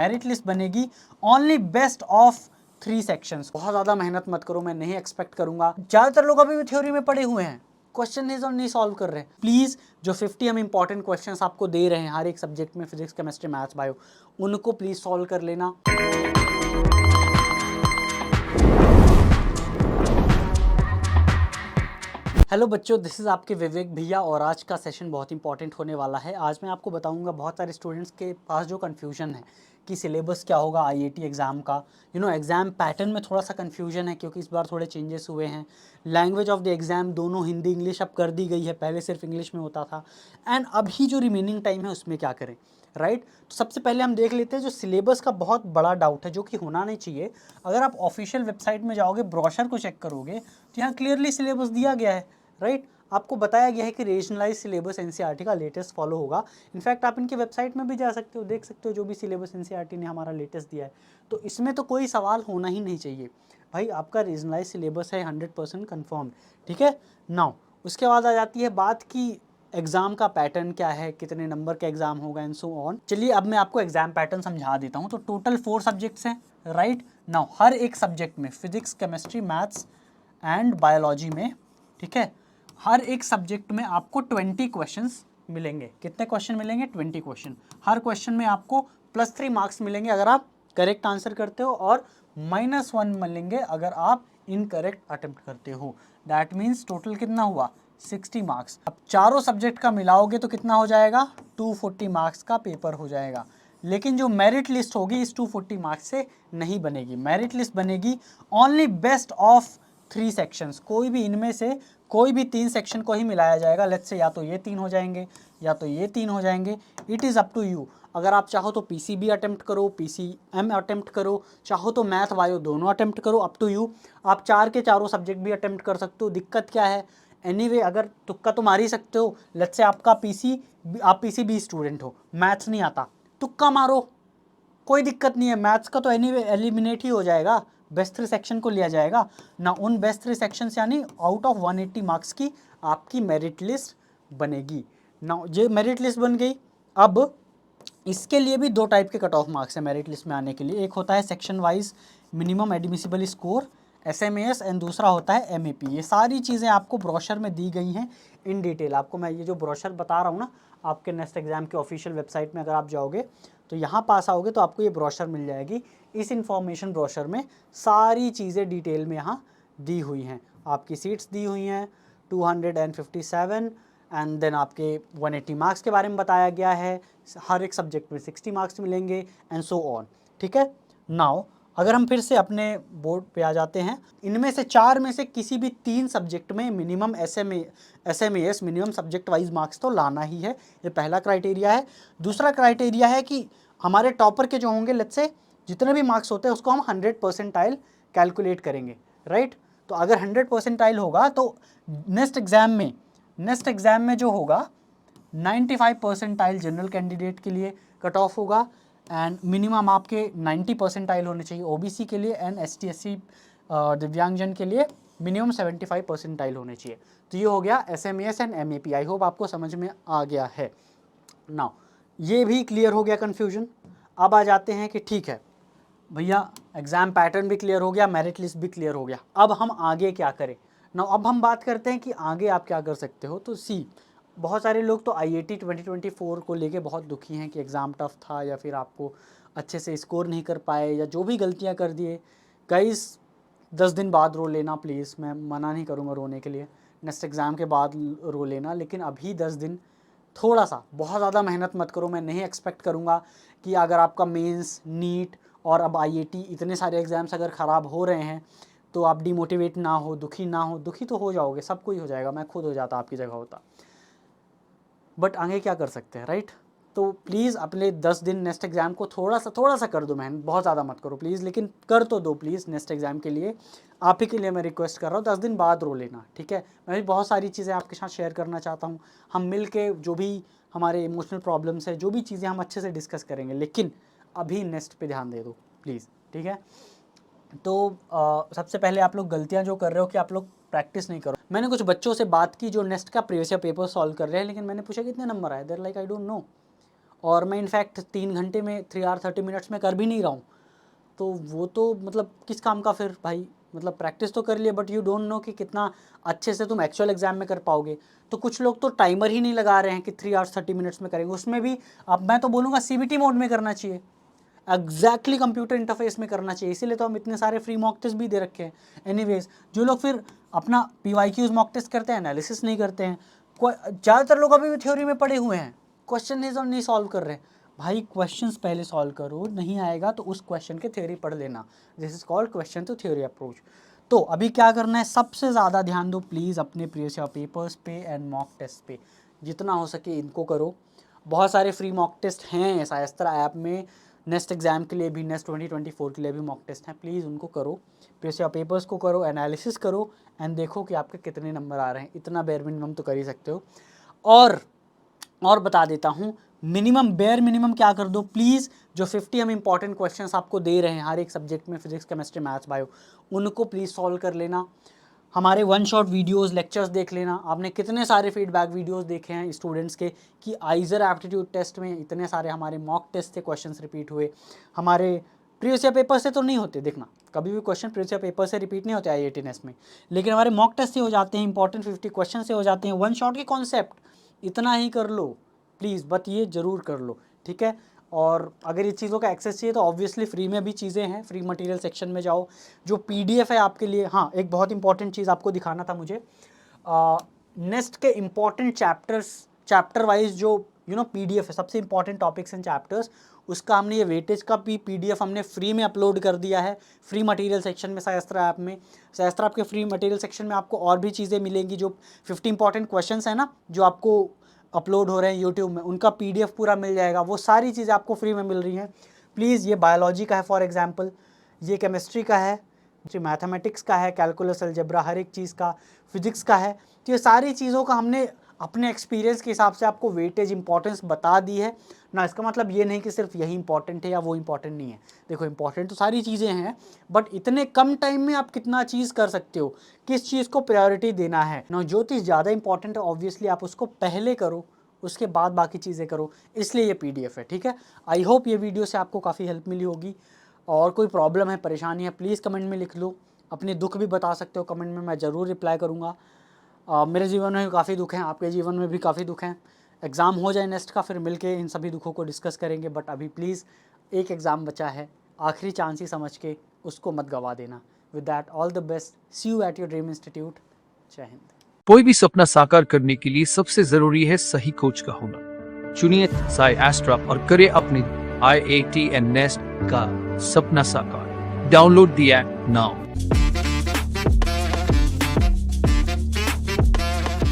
Merit list बनेगी only best of 3 sections. बहुत ज़्यादा मेहनत मत करो, मैं नहीं एक्सपेक्ट करूंगा। ज़्यादातर लोग अभी भी थ्योरी में पड़े हुए हैं, क्वेश्चन नहीं सॉल्व कर रहे। प्लीज़ जो 50 हम इंपॉर्टेंट क्वेश्चंस आपको दे रहे हैं हर एक सब्जेक्ट में, फिजिक्स केमिस्ट्री मैथ्स बायो, उनको प्लीज़ सॉल्व कर लेना। हेलो बच्चों, दिस इज़ आपके विवेक भैया और आज का सेशन बहुत इंपॉर्टेंट होने वाला है। आज मैं आपको बताऊंगा बहुत सारे स्टूडेंट्स के पास जो कन्फ्यूजन है कि सिलेबस क्या होगा आईआईटी एग्ज़ाम का। एग्ज़ाम पैटर्न में थोड़ा सा कन्फ्यूजन है क्योंकि इस बार थोड़े चेंजेस हुए हैं। लैंग्वेज ऑफ द एग्ज़ाम दोनों हिंदी इंग्लिश अब कर दी गई है, पहले सिर्फ इंग्लिश में होता था। एंड अभी जो रिमेनिंग टाइम है उसमें क्या करें, राइट। तो सबसे पहले हम देख लेते हैं जो सिलेबस का बहुत बड़ा डाउट है जो कि होना नहीं चाहिए। अगर आप ऑफिशियल वेबसाइट में जाओगे, ब्रोशर को चेक करोगे तो यहाँ क्लियरली सिलेबस दिया गया है, राइट। आपको बताया गया है कि रीजनलाइज सिलेबस एनसीईआरटी का लेटेस्ट फॉलो होगा। इनफैक्ट आप इनकी वेबसाइट में भी जा सकते हो, देख सकते हो जो भी सिलेबस एनसीईआरटी ने हमारा लेटेस्ट दिया है। तो इसमें तो कोई सवाल होना ही नहीं चाहिए भाई, आपका रीजनलाइज सिलेबस है 100% कन्फर्म, ठीक है। नाउ उसके बाद आ जाती है बात कि एग्जाम का पैटर्न क्या है, कितने नंबर का एग्जाम होगा एंड सो ऑन। चलिए अब मैं आपको एग्जाम पैटर्न समझा देता हूँ। तो टोटल 4 सब्जेक्ट्स हैं, राइट। नाउ हर एक सब्जेक्ट में physics chemistry maths and biology में, ठीक है, हर एक सब्जेक्ट में आपको 20 क्वेश्चंस मिलेंगे। कितने क्वेश्चन मिलेंगे? 20 क्वेश्चन। हर क्वेश्चन में आपको +3 मार्क्स मिलेंगे अगर आप करेक्ट आंसर करते हो और -1 मिलेंगे अगर आप इनकरेक्ट अटेम्प्ट करते हो। दैट मीन्स टोटल कितना हुआ? 60 मार्क्स। अब चारों सब्जेक्ट का मिलाओगे तो कितना हो जाएगा? 240 मार्क्स का पेपर हो जाएगा। लेकिन जो मेरिट लिस्ट होगी इस 240 मार्क्स से नहीं बनेगी। मेरिट लिस्ट बनेगी ओनली बेस्ट ऑफ 3 सेक्शंस। कोई भी इनमें से कोई भी 3 सेक्शन को ही मिलाया जाएगा। लेट्स से या तो ये 3 हो जाएंगे या तो ये 3 हो जाएंगे। It is up to you. अगर आप चाहो तो पीसीबी अटेम्प्ट करो, पीसीएम अटेम्प्ट करो, चाहो तो मैथ बायो दोनों अटेम्प्ट करो, अप टू यू। आप 4 के चारों सब्जेक्ट भी अटेम्प्ट कर सकते हो, दिक्कत क्या है? एनीवे अगर तुक्का तो मार ही सकते हो। लेट्स से आपका आप पीसीबी स्टूडेंट हो, मैथ्स नहीं आता, तुक्का मारो, कोई दिक्कत नहीं है। मैथ्स का तो एनीवे एलिमिनेट ही हो जाएगा, बेस्ट 3 सेक्शन को लिया जाएगा ना। उन बेस्ट 3 सेक्शन यानी आउट ऑफ 180 मार्क्स की आपकी मेरिट लिस्ट बनेगी ना। ये मेरिट लिस्ट बन गई। अब इसके लिए भी 2 टाइप के कट ऑफ मार्क्स है मेरिट लिस्ट में आने के लिए। एक होता है section wise minimum admissible score SMS and दूसरा होता है एमएपी। ये सारी चीज़ें आपको ब्रोशर में दी गई हैं इन डिटेल। आपको मैं ये जो ब्रोशर बता रहा हूँ ना, आपके नेक्स्ट एग्जाम के ऑफिशियल वेबसाइट में अगर आप जाओगे तो यहाँ पास आओगे तो आपको ये ब्रोशर मिल जाएगी। इस इंफॉर्मेशन ब्रोशर में सारी चीज़ें डिटेल में यहाँ दी हुई हैं। आपकी सीट्स दी हुई हैं 257 एंड देन आपके 180 मार्क्स के बारे में बताया गया है। हर एक सब्जेक्ट में 60 मार्क्स मिलेंगे एंड सो ऑन, ठीक है। नाउ अगर हम फिर से अपने बोर्ड पे आ जाते हैं, इनमें से 4 में से किसी भी 3 सब्जेक्ट में minimum SMS minimum subject wise marks तो लाना ही है। ये पहला क्राइटेरिया है। दूसरा क्राइटेरिया है कि हमारे टॉपर के जो होंगे, लेट्स से जितने भी मार्क्स होते हैं उसको हम 100 परसेंटाइल कैलकुलेट करेंगे, राइट। तो अगर 100 परसेंटाइल होगा तो नेक्स्ट एग्ज़ाम में जो होगा 95 परसेंटाइल जनरल कैंडिडेट के लिए कट ऑफ होगा एंड मिनिमम आपके 90 परसेंटाइल होने चाहिए ओबीसी के लिए एंड एसटी एससी दिव्यांगजन के लिए मिनिमम 75 परसेंटाइल होने चाहिए। तो ये हो गया SMS and MAP. I hope आपको समझ में आ गया है। नाउ ये भी क्लियर हो गया कन्फ्यूजन। अब आ जाते हैं कि ठीक है भैया, एग्ज़ाम पैटर्न भी क्लियर हो गया, मेरिट लिस्ट भी क्लियर हो गया, अब हम आगे क्या करें ना। अब हम बात करते हैं कि आगे आप क्या कर सकते हो। तो बहुत सारे लोग तो आईआईटी 2024 को लेके बहुत दुखी हैं कि एग्ज़ाम टफ था या फिर आपको अच्छे से स्कोर नहीं कर पाए या जो भी गलतियां कर दिए। गाइस 10 दिन बाद रो लेना प्लीज़, मैं मना नहीं करूँगा रोने के लिए, नेक्स्ट एग्ज़ाम के बाद रो लेना, लेकिन अभी 10 दिन थोड़ा सा, बहुत ज़्यादा मेहनत मत करो। मैं नहीं एक्सपेक्ट करूँगा कि अगर आपका मेंस, नीट और अब आईआईटी इतने सारे एग्ज़ाम्स अगर ख़राब हो रहे हैं तो आप डिमोटिवेट ना हो, दुखी ना हो। दुखी तो हो जाओगे, सबको ही हो जाएगा, मैं खुद हो जाता आपकी जगह होता, बट आगे क्या कर सकते हैं, राइट। तो प्लीज़ अपने 10 दिन नेक्स्ट एग्ज़ाम को थोड़ा सा कर दो मेहनत, बहुत ज़्यादा मत करो प्लीज़, लेकिन कर तो दो प्लीज़ नेक्स्ट एग्ज़ाम के लिए। आप ही के लिए मैं रिक्वेस्ट कर रहा हूँ, 10 दिन बाद रो लेना, ठीक है। मैं भी बहुत सारी चीज़ें आपके साथ शेयर करना चाहता हूँ। हम मिल के जो भी हमारे इमोशनल प्रॉब्लम्स है, जो भी चीज़ें हम अच्छे से डिस्कस करेंगे, लेकिन अभी नेक्स्ट पे ध्यान दे दो प्लीज़, ठीक है। तो सबसे पहले आप लोग गलतियाँ जो कर रहे हो कि आप लोग प्रैक्टिस नहीं करो। मैंने कुछ बच्चों से बात की जो नेक्स्ट का प्रीवियस ईयर पेपर सॉल्व कर रहे हैं, लेकिन मैंने पूछा कितने नंबर आए, there like I don't know. और मैं इनफैक्ट 3 घंटे में 3 आवर 30 मिनट्स में कर भी नहीं रहा हूँ, तो वो तो मतलब किस काम का फिर भाई। मतलब प्रैक्टिस तो कर लिए बट यू डोंट नो कि कितना अच्छे से तुम एक्चुअल एग्जाम में कर पाओगे। तो कुछ लोग तो टाइमर ही नहीं लगा रहे हैं कि 3 आवर्स 30 मिनट्स में करेंगे, उसमें भी अब मैं तो बोलूँगा CBT मोड में करना चाहिए, एग्जैक्टली कंप्यूटर इंटरफेस में करना चाहिए। इसीलिए तो हम इतने सारे फ्री मॉक टेस्ट भी दे रखे हैं। एनीवेज, जो लोग फिर अपना PYQs मॉक टेस्ट करते हैं, एनालिसिस नहीं करते हैं, ज़्यादातर लोग अभी भी थ्योरी में पड़े हुए हैं, क्वेश्चन नहीं सॉल्व कर रहे हैं। भाई क्वेश्चंस पहले सॉल्व करो, नहीं आएगा तो उस क्वेश्चन के थ्योरी पढ़ लेना। This is called question to theory approach. तो अभी क्या करना है, सबसे ज़्यादा ध्यान दो प्लीज़ अपने प्रीवियस ईयर पेपर्स पे एंड मॉक टेस्ट पे, जितना हो सके इनको करो। बहुत सारे फ्री मॉक टेस्ट हैं शायस्त्रा ऐप में, नेक्स्ट एग्जाम के लिए भी, नेक्स्ट 2024 के लिए भी मॉक टेस्ट हैं, प्लीज़ उनको करो, प्रीवियस ईयर पेपर्स को करो, एनालिसिस करो एंड देखो कि आपके कितने नंबर आ रहे हैं। इतना बेयर मिनिमम तो कर ही सकते हो। और बता देता हूँ, मिनिमम बेयर मिनिमम क्या कर दो प्लीज़, जो 50 हम इंपॉर्टेंट क्वेश्चंस आपको दे रहे हैं हर एक सब्जेक्ट में, फिजिक्स केमिस्ट्री मैथ्स बायो, उनको प्लीज़ सॉल्व कर लेना। हमारे 1 शॉट वीडियोस लेक्चर्स देख लेना। आपने कितने सारे फीडबैक वीडियोस देखे हैं स्टूडेंट्स के कि आइजर एप्टीट्यूड टेस्ट में इतने सारे हमारे मॉक टेस्ट से क्वेश्चंस रिपीट हुए, हमारे प्रीवियस ईयर पेपर से तो नहीं होते, देखना कभी भी क्वेश्चन प्रीवियस ईयर पेपर से रिपीट नहीं होते IIT नेस्ट में, लेकिन हमारे मॉक टेस्ट से हो जाते हैं, इंपॉर्टेंट 50 क्वेश्चन से हो जाते हैं। 1 शॉट के कॉन्सेप्ट इतना ही कर लो प्लीज़, बट ये ज़रूर कर लो, ठीक है। और अगर इस चीज़ों का एक्सेस चाहिए तो ऑब्वियसली फ्री में भी चीज़ें हैं, फ्री मटेरियल सेक्शन में जाओ, जो PDF है आपके लिए। हाँ, एक बहुत इंपॉर्टेंट चीज़ आपको दिखाना था मुझे, नेक्स्ट के इम्पॉर्टेंट चैप्टर वाइज जो PDF है, सबसे इंपॉर्टेंट टॉपिक्स एंड चैप्टर्स, उसका हमने ये वेटेज का भी PDF हमने फ्री में अपलोड कर दिया है, फ्री मटेरियल सेक्शन में शायस्त्रा ऐप में। शायस्त्रा ऐप के फ्री मटेरियल सेक्शन में आपको और भी चीज़ें मिलेंगी, जो 50 इंपॉर्टेंट क्वेश्चंस हैं ना जो आपको अपलोड हो रहे हैं यूट्यूब में, उनका PDF पूरा मिल जाएगा। वो सारी चीज़ें आपको फ्री में मिल रही हैं। प्लीज़, ये बायोलॉजी का है फॉर एग्जांपल, ये केमिस्ट्री का है, मैथमेटिक्स का है, कैलकुलस अलजेब्रा, हर एक चीज़ का, फिजिक्स का है। तो ये सारी चीज़ों का हमने अपने एक्सपीरियंस के हिसाब से आपको वेटेज इंपॉर्टेंस बता दी है ना। इसका मतलब ये नहीं कि सिर्फ यही इंपॉर्टेंट है या वो इंपॉर्टेंट नहीं है। देखो, इंपॉर्टेंट तो सारी चीज़ें हैं, बट इतने कम टाइम में आप कितना चीज़ कर सकते हो, किस चीज़ को प्रायोरिटी देना है ना। जो चीज़ ज़्यादा इंपॉर्टेंट है ऑब्वियसली आप उसको पहले करो, उसके बाद बाकी चीज़ें करो, इसलिए ये PDF है, ठीक है। आई होप ये वीडियो से आपको काफ़ी हेल्प मिली होगी। और कोई प्रॉब्लम है, परेशानी है, प्लीज़ कमेंट में लिख लो। अपने दुख भी बता सकते हो कमेंट में, मैं ज़रूर रिप्लाई करूँगा। मेरे जीवन में भी काफ़ी दुख हैं, आपके जीवन में भी काफ़ी दुख हैं। एग्ज़ाम हो जाए नेक्स्ट का, फिर मिलके इन सभी दुखों को डिस्कस करेंगे। बट अभी प्लीज़, एक एग्ज़ाम बचा है, आखिरी चांस ही समझ के उसको मत गवा देना। With that, all the best, see you at your dream institute. Jai Hind. कोई भी सपना साकार करने के लिए सबसे जरूरी है सही कोच का होना। चुनिए साई एस्ट्रा और करें अपने IIT एंड नेस्ट का सपना साकार। Download the app now.